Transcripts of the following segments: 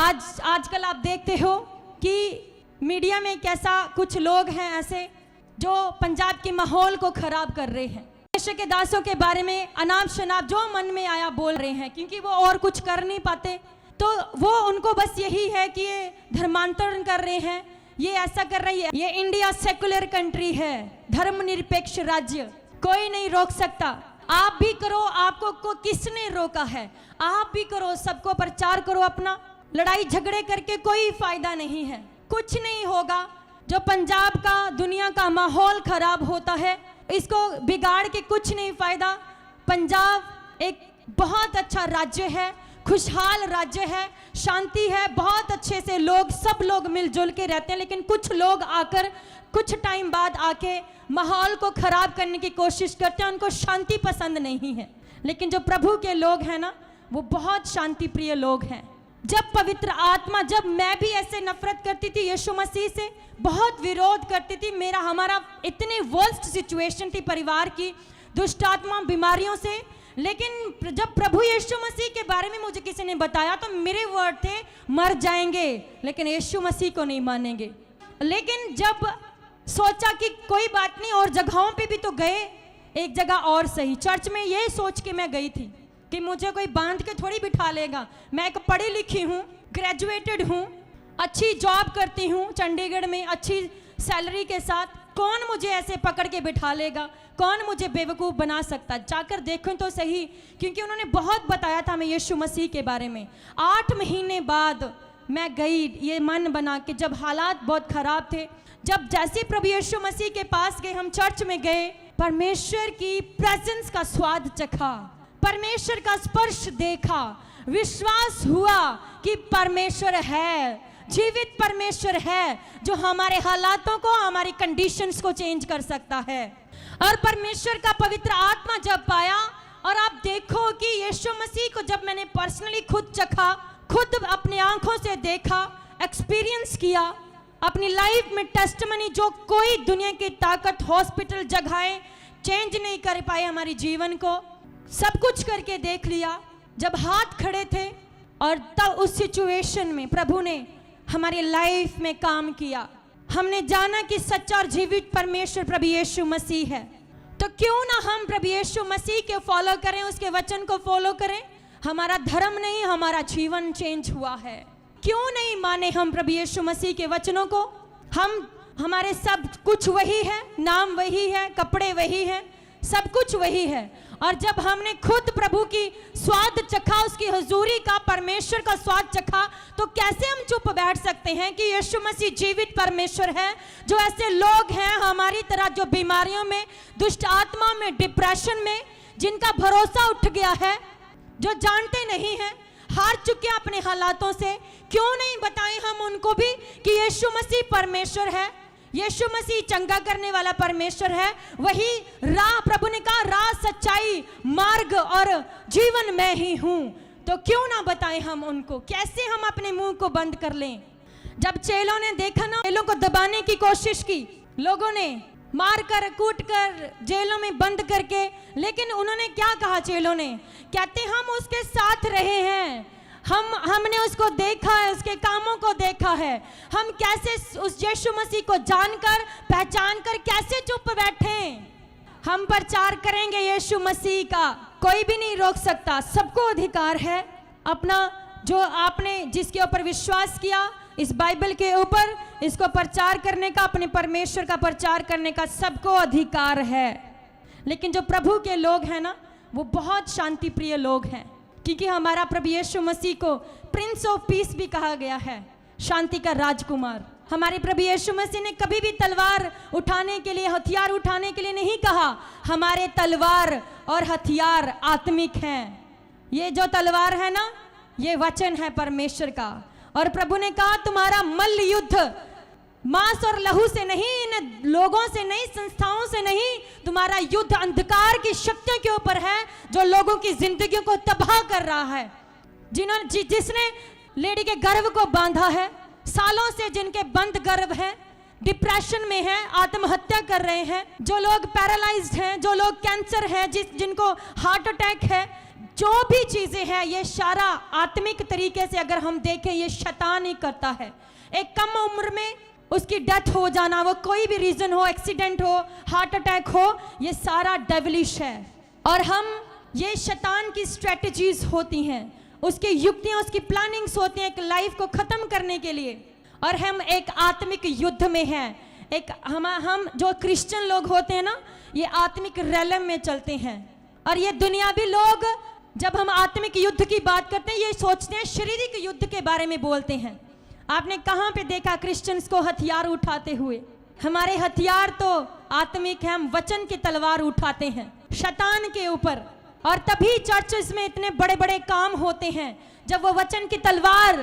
आजकल आप देखते हो कि मीडिया में कैसा कुछ लोग हैं ऐसे जो पंजाब के माहौल को खराब कर रहे हैं। परमेश्वर के दासों के बारे में अनाप शनाप जो मन में आया बोल रहे हैं, क्योंकि वो और कुछ कर नहीं पाते, तो वो उनको बस यही है कि ये धर्मांतरण कर रहे हैं, ये ऐसा कर रही है। ये इंडिया सेकुलर कंट्री है, धर्मनिरपेक्ष राज्य, कोई नहीं रोक सकता। आप भी करो, आपको किसने रोका है? आप भी करो, सबको प्रचार करो अपना। लड़ाई झगड़े करके कोई फायदा नहीं है, कुछ नहीं होगा। जो पंजाब का दुनिया का माहौल खराब होता है, इसको बिगाड़ के कुछ नहीं फायदा। पंजाब एक बहुत अच्छा राज्य है, खुशहाल राज्य है, शांति है, बहुत अच्छे से लोग सब लोग मिलजुल के रहते हैं। लेकिन कुछ लोग आकर कुछ टाइम बाद आके माहौल को खराब करने की कोशिश करते हैं, उनको शांति पसंद नहीं है। लेकिन जो प्रभु के लोग हैं ना, वो बहुत शांति प्रिय लोग हैं। जब पवित्र आत्मा, जब मैं भी ऐसे नफरत करती थी यीशु मसीह से, बहुत विरोध करती थी, हमारा इतनी वर्स्ट सिचुएशन थी परिवार की, दुष्ट आत्मा बीमारियों से। लेकिन जब प्रभु यीशु मसीह के बारे में मुझे किसी ने बताया तो मेरे वर्ड थे, मर जाएंगे लेकिन यीशु मसीह को नहीं मानेंगे। लेकिन जब सोचा कि कोई बात नहीं, और जगहों पे भी तो गए, एक जगह और सही, चर्च में ये सोच के मैं गई थी कि मुझे कोई बांध के थोड़ी बिठा लेगा। मैं एक पढ़ी लिखी हूँ, ग्रेजुएटेड हूँ, अच्छी जॉब करती हूँ चंडीगढ़ में अच्छी सैलरी के साथ, कौन मुझे ऐसे पकड़ के बिठा लेगा? कौन मुझे बेवकूफ़ बना सकता? जाकर देखूं तो सही, क्योंकि उन्होंने बहुत बताया था हमें यीशु मसीह के बारे में। 8 महीने बाद मैं गई ये मन बना के, जब हालात बहुत ख़राब थे, जब जैसे प्रभु यीशु मसीह के पास गए, हम चर्च में गए, परमेश्वर की प्रेजेंस का स्वाद चखा, परमेश्वर का स्पर्श देखा, विश्वास हुआ कि परमेश्वर है, जीवित परमेश्वर है, जो हमारे हालातों को, हमारी कंडीशंस को चेंज कर सकता है। और परमेश्वर का पवित्र आत्मा जब पाया, और आप देखो कि यीशु मसीह को जब मैंने पर्सनली खुद चखा, खुद अपनी आंखों से देखा, एक्सपीरियंस किया, अपनी लाइफ में टेस्टिमनी, जो कोई दुनिया की ताकत, हॉस्पिटल, जगहें चेंज नहीं कर पाए हमारे जीवन को, सब कुछ करके देख लिया। जब हाथ खड़े थे, और तब उस सिचुएशन में प्रभु ने हमारी लाइफ में काम किया। हमने जाना कि सच्चा और जीवित परमेश्वर प्रभु यीशु मसीह है। तो क्यों ना हम प्रभु यीशु मसीह के फॉलो करें, उसके वचन को फॉलो करें। हमारा धर्म नहीं, हमारा जीवन चेंज हुआ है। क्यों नहीं माने हम प्रभु यीशु मसीह के वचनों को? हमारे सब कुछ वही है, नाम वही है, कपड़े वही है, सब कुछ वही है। और जब हमने खुद प्रभु की स्वाद चखा, उसकी हुजूरी का, परमेश्वर का स्वाद चखा, तो कैसे हम चुप बैठ सकते हैं कि यीशु मसीह जीवित परमेश्वर है? जो ऐसे लोग हैं हमारी तरह, जो बीमारियों में, दुष्ट आत्मा में, डिप्रेशन में, जिनका भरोसा उठ गया है, जो जानते नहीं हैं, हार चुके हैं अपने हालातों से, क्यों नहीं बताएं हम उनको भी कि यीशु मसीह परमेश्वर है, यीशु मसीह चंगा करने वाला परमेश्वर है, वही राह, प्रभु ने कहा राह, सच्चाई, मार्ग और जीवन मैं ही हूं। तो क्यों ना बताएं हम उनको? कैसे हम अपने मुंह को बंद कर लें? जब चेलों ने देखा ना, चेलों को दबाने की कोशिश की, लोगों ने मार कर, कूट कर, जेलों में बंद करके, लेकिन उन्होंने क्या कहा? चेलों ने कहते हम उसके साथ रहे हैं, हमने उसको देखा है, उसके कामों को देखा है। हम कैसे उस यीशु मसीह को जानकर, पहचान कर कैसे चुप बैठे? हम प्रचार करेंगे यीशु मसीह का, कोई भी नहीं रोक सकता। सबको अधिकार है अपना, जो आपने जिसके ऊपर विश्वास किया, इस बाइबल के ऊपर, इसको प्रचार करने का, अपने परमेश्वर का प्रचार करने का सबको अधिकार है। लेकिन जो प्रभु के लोग हैं ना, वो बहुत शांति प्रिय लोग हैं, क्योंकि हमारा प्रभु यीशु मसीह को प्रिंस ऑफ पीस भी कहा गया है, शांति का राजकुमार। हमारे प्रभु यीशु मसीह ने कभी भी तलवार उठाने के लिए, हथियार उठाने के लिए नहीं कहा। हमारे तलवार और हथियार आत्मिक हैं। ये जो तलवार है ना, ये वचन है परमेश्वर का। और प्रभु ने कहा तुम्हारा मल्ल युद्ध मांस और लहू से नहीं, इन लोगों से नहीं, संस्थाओं से नहीं, तुम्हारा युद्ध अंधकार की शक्तियों के ऊपर है, जो लोगों की जिंदगियों को तबाह कर रहा है, जिसने लेडी के गर्भ को बांधा है, सालों से जिनके बंद गर्भ है, डिप्रेशन में है, आत्महत्या कर रहे हैं, जो लोग पैरालाइज्ड हैं, जो लोग कैंसर है, जिनको हार्ट अटैक है, जो भी चीजें हैं ये सारा आत्मिक तरीके से अगर हम देखें ये शैतान ही करता है। एक कम उम्र में उसकी डेथ हो जाना, वो कोई भी रीजन हो, एक्सीडेंट हो, हार्ट अटैक हो, ये सारा डेविलिश है। और हम ये शैतान की स्ट्रेटजीज होती हैं, उसकी युक्तियां, उसकी प्लानिंग्स होती हैं एक लाइफ को खत्म करने के लिए। और हम एक आत्मिक युद्ध में हैं। एक हम जो क्रिश्चियन लोग होते हैं ना, ये आत्मिक रैलम में चलते हैं। और ये दुनियावी लोग जब हम आत्मिक युद्ध की बात करते हैं ये सोचते हैं शारीरिक युद्ध के बारे में बोलते हैं। आपने कहाँ पे देखा क्रिश्चियंस को हथियार उठाते हुए? हमारे हथियार तो आत्मिक है, हम वचन की तलवार उठाते हैं शैतान के ऊपर। और तभी चर्चेस में इतने बड़े बड़े काम होते हैं जब वो वचन की तलवार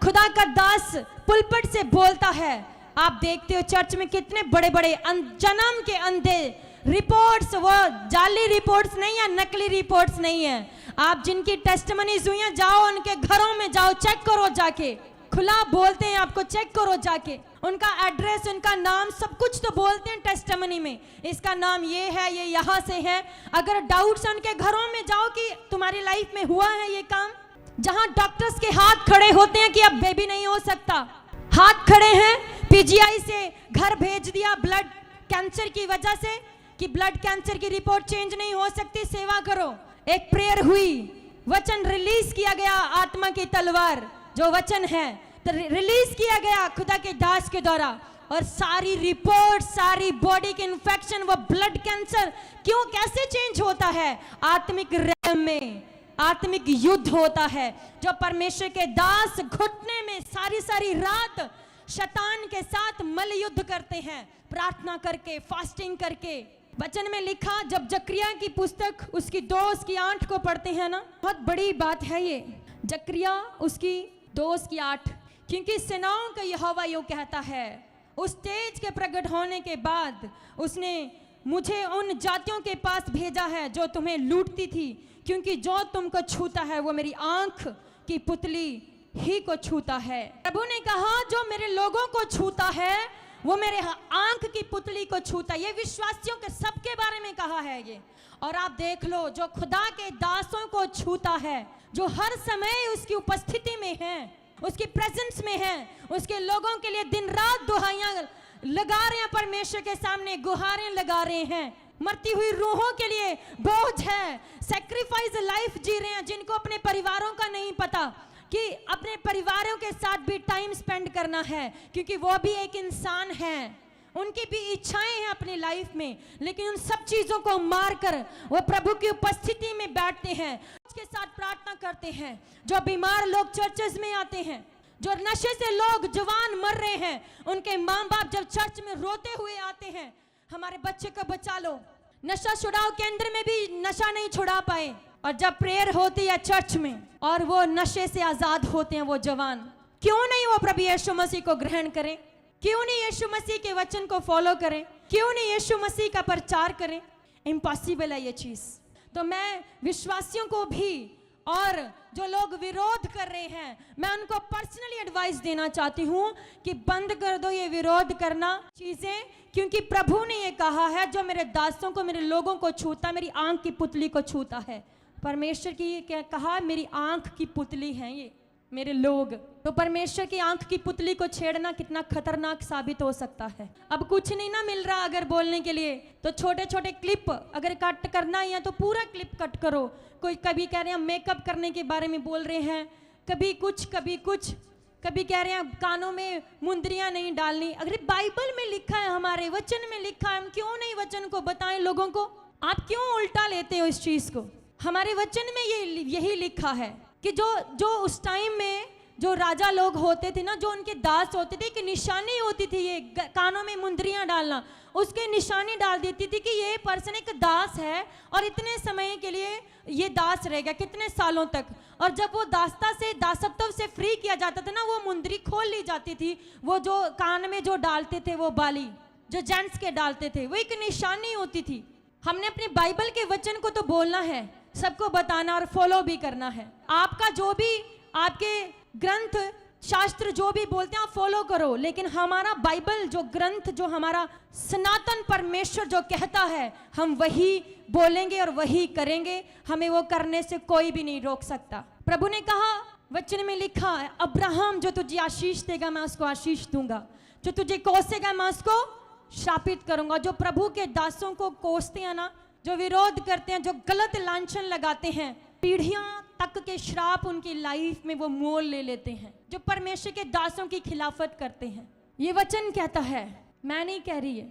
खुदा का दास पुलपट से बोलता है। आप देखते हो चर्च में कितने बड़े बड़े जन्म के अंधे रिपोर्ट्स, वो जाली रिपोर्ट्स नहीं है, नकली रिपोर्ट्स नहीं है। आप जिनकी टेस्टिमनीज हुई हैं, जाओ उनके घरों में जाओ, चेक करो जाके, खुला बोलते हैं आपको, चेक करो जाके। उनका एड्रेस, उनका नाम, सब कुछ तो बोलते हैं टेस्टिमनी में, इसका नाम ये है, ये यहाँ से है। अगर डाउट्स है उनके घरों में जाओ कि तुम्हारी लाइफ में हुआ है ये काम। जहाँ डॉक्टर्स के हाथ खड़े होते हैं कि अब बेबी नहीं हो सकता, हाथ खड़े हैं, पीजीआई से घर भेज दिया ब्लड कैंसर की वजह से कि ब्लड कैंसर की रिपोर्ट चेंज नहीं हो सकती, सेवा करो। एक प्रेयर हुई, वचन रिलीज किया गया, आत्मा की तलवार जो वचन है तो रिलीज किया गया खुदा के दास के द्वारा, और सारी रिपोर्ट, सारी बॉडी के इन्फेक्शन, वो ब्लड कैंसर क्यों, कैसे चेंज होता है? आत्मिक रैम में आत्मिक युद्ध होता है जो परमेश्वर के दास घुटने में सारी रात शैतान के साथ मल युद्ध करते हैं, प्रार्थना करके, फास्टिंग करके। वचन में लिखा, जब जकरिया की पुस्तक उसकी 2 की 8 को पढ़ते हैं ना, बहुत बड़ी बात है ये। जकरिया उसकी 2 की 8, क्योंकि सेनाओं का यहोवा यूं कहता है, उस तेज के प्रकट होने के बाद उसने मुझे उन जातियों के पास भेजा है जो तुम्हें लूटती थी, क्योंकि जो तुमको छूता है वो मेरी आंख की पुतली ही को छूता है। प्रभु ने कहा, जो मेरे लोगों को छूता है वो मेरे आंख की पुतली को छूता है। ये विश्वासियों के सबके बारे में कहा है ये। और आप देख लो, जो खुदा के दासों को छूता है, जो हर समय उसकी उपस्थिति में है, उसकी प्रेजेंस में है, उसके लोगों के लिए दिन रात दुहाइयां लगा रहे हैं, परमेश्वर के सामने गुहारें लगा रहे हैं, मरती हुई रूहों के लिए बोझ है, सैक्रिफाइस लाइफ जी रहे हैं, जिनको अपने परिवारों का नहीं पता कि अपने परिवारों के साथ भी टाइम स्पेंड करना है, क्योंकि वो भी एक इंसान है, उनकी भी इच्छाएं हैं अपनी लाइफ में, लेकिन उन सब चीजों को मारकर वो प्रभु की उपस्थिति में बैठते हैं, उसके साथ प्रार्थना करते हैं। जो बीमार लोग चर्चेस में आते हैं, जो नशे से लोग जवान मर रहे हैं, उनके माँ बाप जब चर्च में रोते हुए आते हैं, हमारे बच्चे को बचा लो। नशा छुड़ाओ केंद्र में भी नशा नहीं छुड़ा पाए, और जब प्रेयर होती है चर्च में और वो नशे से आजाद होते हैं वो जवान, क्यों नहीं वो प्रभु यीशु मसीह को ग्रहण करें? क्यों नहीं यीशु मसीह के वचन को फॉलो करें? क्यों नहीं यीशु मसीह का प्रचार करें? इम्पॉसिबल है ये चीज। तो मैं विश्वासियों को भी और जो लोग विरोध कर रहे हैं, मैं उनको पर्सनली एडवाइस देना चाहती हूँ कि बंद कर दो ये विरोध करना चीजें, क्योंकि प्रभु ने ये कहा है, जो मेरे दासों को, मेरे लोगों को छूता, मेरी आंख की पुतली को छूता है। परमेश्वर की ये क्या कहा, मेरी आंख की पुतली हैं ये मेरे लोग। तो परमेश्वर की आंख की पुतली को छेड़ना कितना खतरनाक साबित हो सकता है। अब कुछ नहीं ना मिल रहा अगर बोलने के लिए, तो छोटे छोटे क्लिप अगर कट करना है तो पूरा क्लिप कट करो। कोई कभी कह रहे हैं मेकअप करने के बारे में बोल रहे हैं, कभी कुछ कभी कुछ, कभी कह रहे हैं कानों में मुंदरियां नहीं डालनी। अगर बाइबल में लिखा है, हमारे वचन में लिखा है, हम क्यों नहीं वचन को बताएं लोगों को? आप क्यों उल्टा लेते हो इस चीज को? हमारे वचन में यही लिखा है कि जो उस टाइम में जो राजा लोग होते थे ना, जो उनके दास होते थे, कि निशानी होती थी ये कानों में मुंदरियां डालना, उसके निशानी डाल देती थी कि ये पर्सन एक दास है और इतने समय के लिए ये दास रहेगा, कितने सालों तक। और जब वो दासत्व से फ्री किया जाता था ना, वो मुंदरी खोल ली जाती थी। वो जो कान में जो डालते थे, वो बाली जो जेंट्स के डालते थे, वो एक निशानी होती थी। हमने अपने बाइबल के वचन को तो बोलना है, सबको बताना और फॉलो भी करना है। आपका जो भी आपके ग्रंथ शास्त्र जो भी बोलते हैं आप फॉलो करो, लेकिन हमारा बाइबल जो ग्रंथ, जो हमारा सनातन परमेश्वर जो कहता है, हम वही बोलेंगे और वही करेंगे। हमें वो करने से कोई भी नहीं रोक सकता। प्रभु ने कहा, वचन में लिखा है, अब्राहम जो तुझे आशीष देगा मैं उसको आशीष दूंगा, जो तुझे कोसेगा मैं उसको शापित करूंगा। जो प्रभु के दासों को कोसते हैं ना, जो विरोध करते हैं, जो गलत लांछन लगाते हैं, पीढ़ियां तक के श्राप उनकी लाइफ में वो मोल ले लेते हैं, जो परमेश्वर के दासों की खिलाफत करते हैं। ये वचन कहता है, मैं नहीं कह रही है,